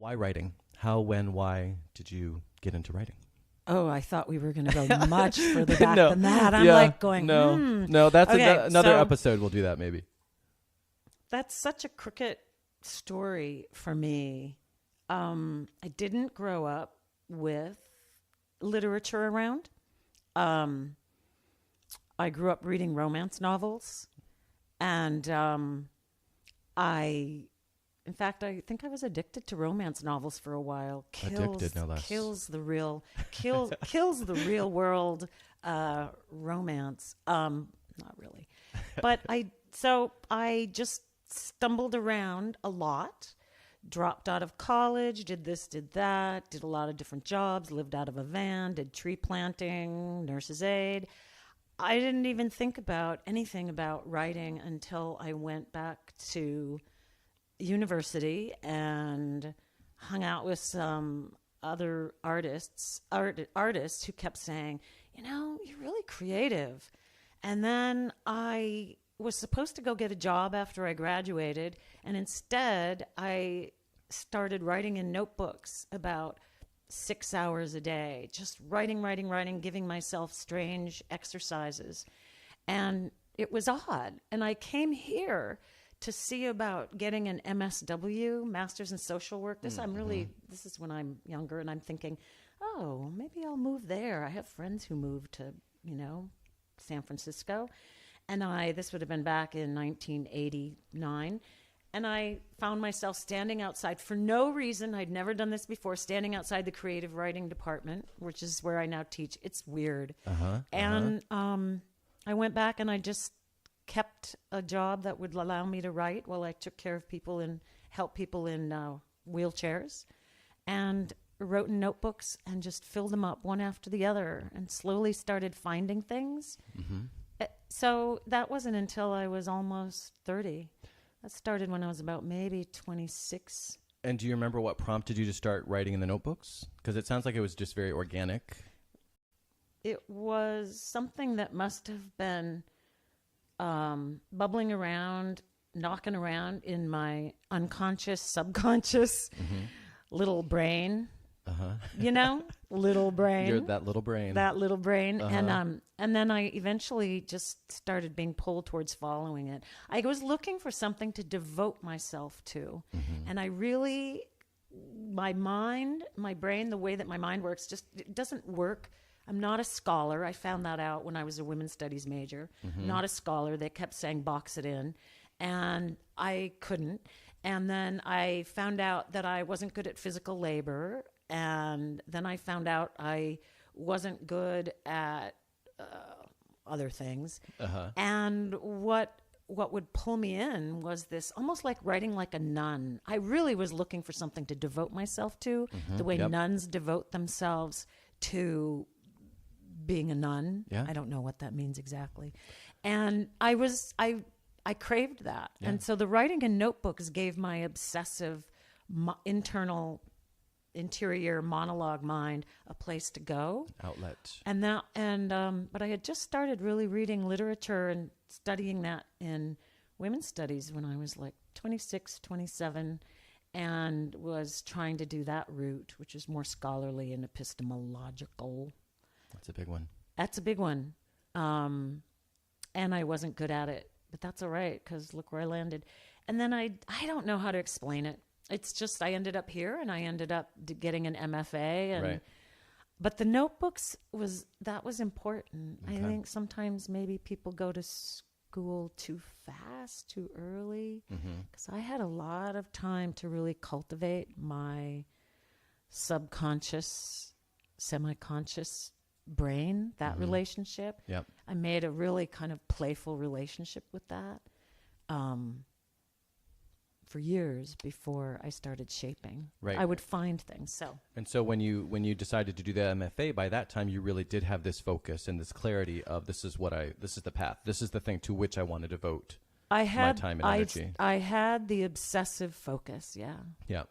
Why writing? How, when, why did you get into writing? Oh, I thought we were going to go much further back than that. I'm like going, No, that's Okay, another so- episode. We'll do that maybe. That's such a crooked story for me. I didn't grow up with literature around. I grew up reading romance novels, and in fact, I think I was addicted to romance novels for a while. Addicted, no less. Kills the real world romance. Not really, but I just stumbled around a lot. Dropped out of college, did this, did that, did a lot of different jobs, lived out of a van, did tree planting, nurse's aide. I didn't even think about anything about writing until I went back to university and hung out with some other artists who kept saying, you're really creative. And then I was supposed to go get a job after I graduated, and instead I started writing in notebooks about 6 hours a day, just writing, giving myself strange exercises. And it was odd. And I came here to see about getting an MSW, Master's in Social Work. This is when I'm younger, and I'm thinking, oh, maybe I'll move there. I have friends who moved to, San Francisco. And this would have been back in 1989. And I found myself standing outside for no reason. I'd never done this before, standing outside the creative writing department, which is where I now teach. It's weird. And I went back and I just kept a job that would allow me to write while I took care of people and helped people in wheelchairs, and wrote in notebooks and just filled them up one after the other and slowly started finding things. So that wasn't until I was almost 30. That started when I was about maybe 26. And do you remember what prompted you to start writing in the notebooks? Because it sounds like it was just very organic. It was something that must have been bubbling around, knocking around in my unconscious, subconscious little brain. Little brain. You're that little brain. That little brain. And then I eventually just started being pulled towards following it. I was looking for something to devote myself to. And I really, my brain, the way that my mind works, it doesn't work. I'm not a scholar. I found that out when I was a women's studies major. Not a scholar. They kept saying box it in. And I couldn't. And then I found out that I wasn't good at physical labor. And then I found out I wasn't good at other things. And what would pull me in was this almost like writing like a nun. I really was looking for something to devote myself to, the way nuns devote themselves to being a nun. I don't know what that means exactly. And I craved that. And so the writing in notebooks gave my obsessive interior monologue mind a place to go, outlet. But I had just started really reading literature and studying that in women's studies when I was like 26, 27, and was trying to do that route, which is more scholarly and epistemological. That's a big one. That's a big one. And I wasn't good at it, but that's all right, because look where I landed. And then I don't know how to explain it. It's just I ended up here, and I ended up getting an MFA. But the notebooks was important. I think sometimes maybe people go to school too fast, too early, because I had a lot of time to really cultivate my subconscious, semi-conscious brain, that relationship. I made a really kind of playful relationship with that. For years before I started shaping. I would find things. And so when you decided to do the MFA, by that time you really did have this focus and this clarity of this is the path. This is the thing to which I want to devote my time and energy. I had the obsessive focus, Yeah.